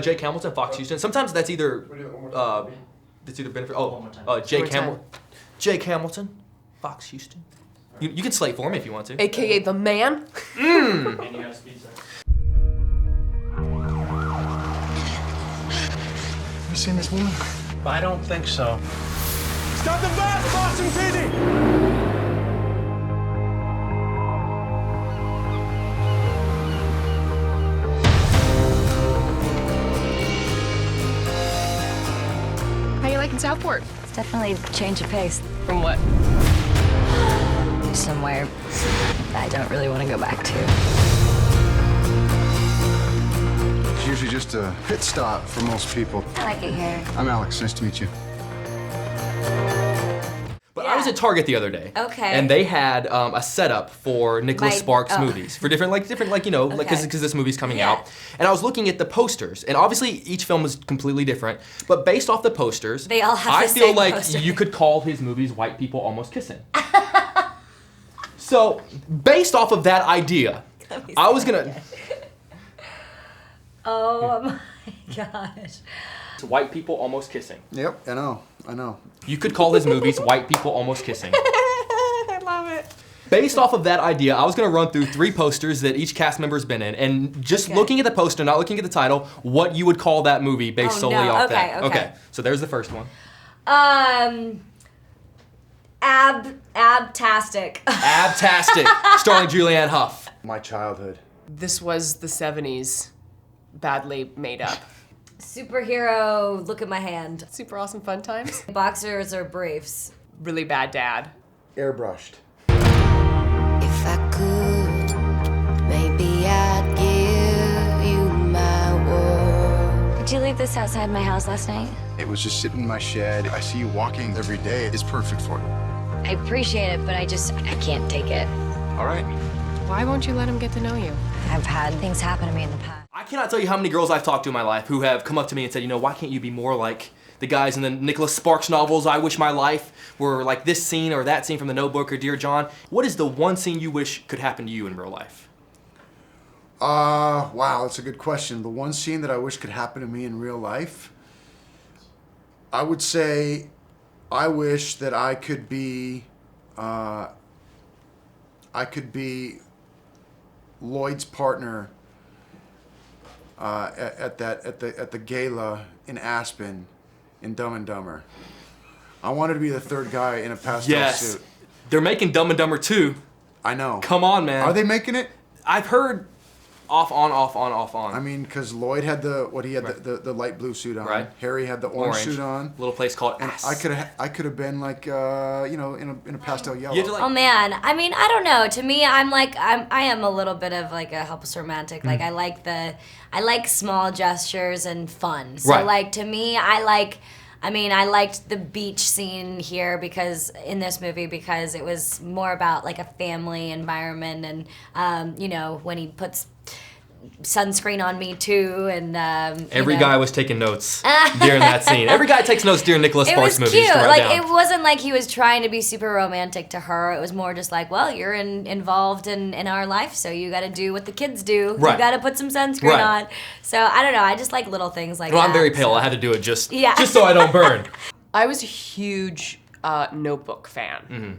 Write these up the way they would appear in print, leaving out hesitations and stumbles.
Jake Hamilton, Fox Houston. Sometimes that's either Benefit. Jake Hamilton, Fox Houston. You can slate for me if you want to. AKA the man. And you got a speed set. You seen this woman? I don't think so. Stop the bus, Boston PD! How you liking Southport? It's definitely a change of pace. From what? Somewhere I don't really want to go back to. It's usually just a pit stop for most people. I like it here. I'm Alex. Nice to meet you. But I was at Target the other day. Okay. And they had a setup for Nicholas Sparks movies, for different because this movie's coming out. And I was looking at the posters, and obviously each film is completely different. But based off the posters, they all have I the feel same like poster. you could call his movies "White People Almost Kissing." So, based off of that idea, I was gonna. Oh my gosh. White People Almost Kissing. Yep, I know. You could call his movies "White People Almost Kissing." I love it. Based off of that idea, I was gonna run through 3 posters that each cast member's been in, and just looking at the poster, not looking at the title, what you would call that movie based solely off that. Okay. So there's the first one. Abtastic. Abtastic, starring Julianne Hough. My childhood. This was the 70s, badly made up. Superhero, look at my hand. Super awesome fun times. Boxers or briefs. Really bad dad. Airbrushed. If I could, maybe I'd give you my world. Did you leave this outside my house last night? It was just sitting in my shed. I see you walking every day. It's perfect for you. I appreciate it, but I can't take it. All right. Why won't you let him get to know you? I've had things happen to me in the past. I cannot tell you how many girls I've talked to in my life who have come up to me and said, why can't you be more like the guys in the Nicholas Sparks novels? I wish my life were like this scene or that scene from The Notebook or Dear John. What is the one scene you wish could happen to you in real life? Wow, that's a good question. The one scene that I wish could happen to me in real life, I would say I wish that I could be Lloyd's partner at the gala in Aspen in Dumb and Dumber. I wanted to be the third guy in a pastel suit. They're making Dumb and Dumber 2. I know. Come on, man. Are they making it? I've heard off on. I mean, because Lloyd had the light blue suit on. Right. Harry had the orange suit on. Little place called And Ass. I could have been like in a pastel yellow. You had to, like, Oh man, I mean, I don't know. To me, I am a little bit of like a helpless romantic. Like I like small gestures and fun. So like to me, I liked the beach scene here in this movie because it was more about like a family environment and when he puts sunscreen on me too, and every guy was taking notes during that scene. Every guy takes notes during Nicholas Sparks movies. It was cute. Like down. it wasn't like he was trying to be super romantic to her. It was more just like, well, you're involved in our life, so you got to do what the kids do. Right. You got to put some sunscreen on. So I don't know. I just like little things like that. Well, I'm very pale. I had to do it just Yeah. so I don't burn. I was a huge Notebook fan. Mm-hmm.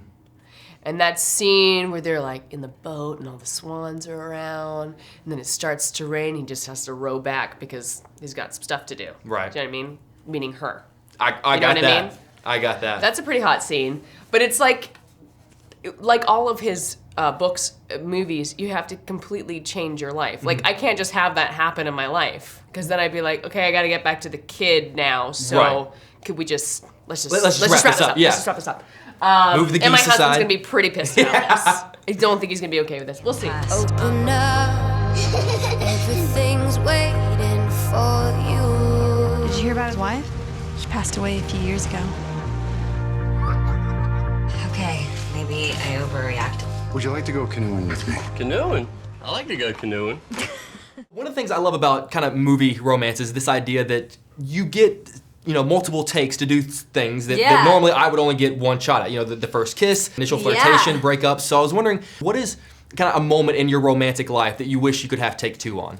And that scene where they're like in the boat and all the swans are around, and then it starts to rain, he just has to row back because he's got some stuff to do. Right. Do you know what I mean? Meaning her. I You know got what I that. mean? I got that. That's a pretty hot scene. But it's like all of his books, movies, you have to completely change your life. Like, I can't just have that happen in my life. Because then I'd be like, okay, I got to get back to the kid now. So could we just, let's just wrap this up. Yeah. Let's just wrap this up. Move the geese and my husband's aside. going to be pretty pissed about this. I don't think he's going to be okay with this. We'll see. Open up, everything's waiting for you. Did you hear about his wife? She passed away a few years ago. Okay, maybe I overreacted. Would you like to go canoeing with me? Canoeing? I like to go canoeing. One of the things I love about kind of movie romance is this idea that you get multiple takes to do things that normally I would only get one shot at. The first kiss, initial flirtation, breakup. So I was wondering, what is kind of a moment in your romantic life that you wish you could have take 2 on?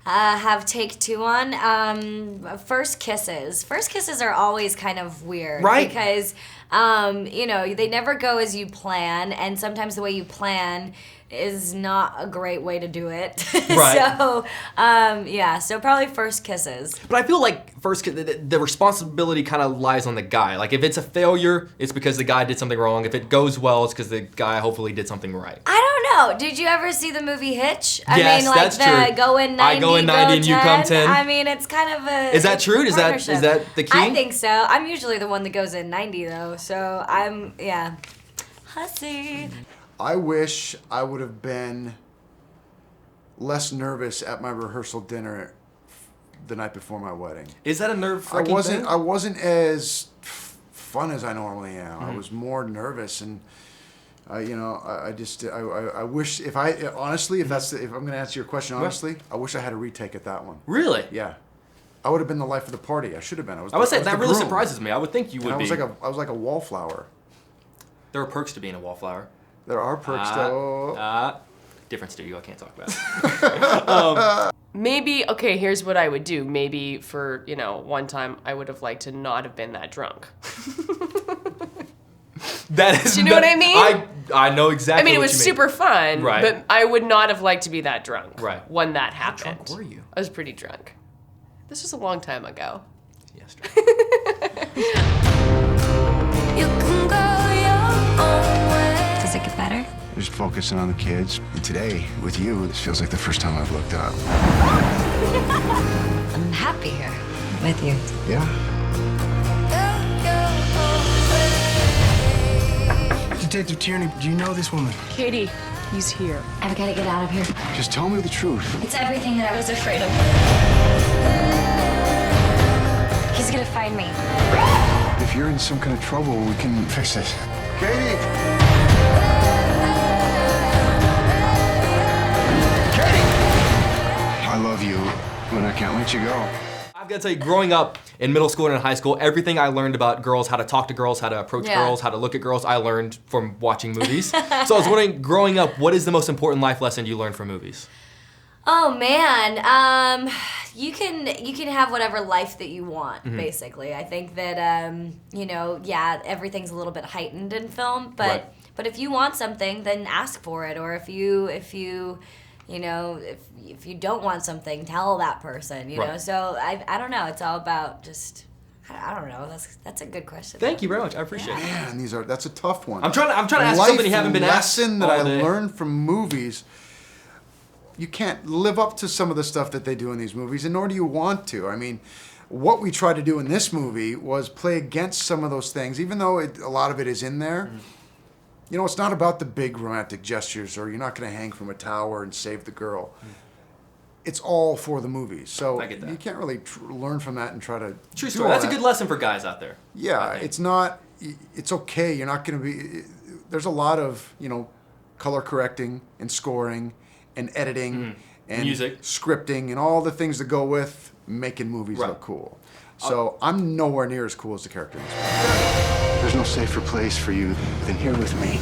have take two on. First kisses. First kisses are always kind of weird. Right. Because, you know, they never go as you plan, and sometimes the way you plan is not a great way to do it. Right. So, yeah, so probably first kisses. But I feel like the responsibility kind of lies on the guy. Like if it's a failure, it's because the guy did something wrong. If it goes well, it's because the guy hopefully did something right. I don't know. Did you ever see the movie Hitch? I Yes, mean, like that's the true. go in 90, I go in 90 and you come 10. I mean, it's kind of a. Is that true? Is partnership. that the key? I think so. I'm usually the one that goes in 90 though, so I'm hussy. I wish I would have been less nervous at my rehearsal dinner the night before my wedding. Is that a nerve-wracking thing? I wasn't as fun as I normally am. I was more nervous, and you know, I wish if I'm going to answer your question honestly, I wish I had a retake at that one. Really? Yeah, I would have been the life of the party. I should have been. I would say that really surprises me. I would think you would be. I was like a wallflower. There are perks to being a wallflower. There are perks to. Different studio. I can't talk about. Maybe, okay, here's what I would do. Maybe for, you know, one time I would have liked to not have been that drunk. That is. Do you know what I mean? I know exactly. I mean, it what was you mean. super fun, Right. but I would not have liked to be that drunk. Right. When that How happened. drunk were you? I was pretty drunk. This was a long time ago. Yes. You can go your own way. Does it get better? Just focusing on the kids. And today, with you, this feels like the first time I've looked up. I'm happy here with you. Yeah? Detective Tierney, do you know this woman? Katie, he's here. I've got to get out of here. Just tell me the truth. It's everything that I was afraid of. He's gonna find me. If you're in some kind of trouble, we can fix this. Katie. I love you, and I can't let you go. I've got to tell you, growing up in middle school and in high school, everything I learned about girls, how to talk to girls, how to approach girls, how to look at girls, I learned from watching movies. So I was wondering, growing up, what is the most important life lesson you learned from movies? Oh man, you can have whatever life that you want. Basically, I think that you know, yeah, everything's a little bit heightened in film, but if you want something, then ask for it. Or if you know, if you don't want something, tell that person. You know, so I don't know. It's all about just. I don't know. That's a good question. Thank you very much. I appreciate it. Man, that's a tough one. I'm trying to ask you something you haven't been asked. Lesson that all I day. learned from movies. You can't live up to some of the stuff that they do in these movies, and nor do you want to. I mean, what we tried to do in this movie was play against some of those things, even though a lot of it is in there. You know, it's not about the big romantic gestures, or you're not going to hang from a tower and save the girl. It's all for the movies. So I get that. you can't really learn from that and try to True do story. all That's a that. good lesson for guys out there. Yeah, it's not. It's okay. You're not going to be. There's a lot of, you know, color correcting and scoring and editing and music, scripting, and all the things that go with making movies look cool. So I'm nowhere near as cool as the character in this movie. There's no safer place for you than here with me.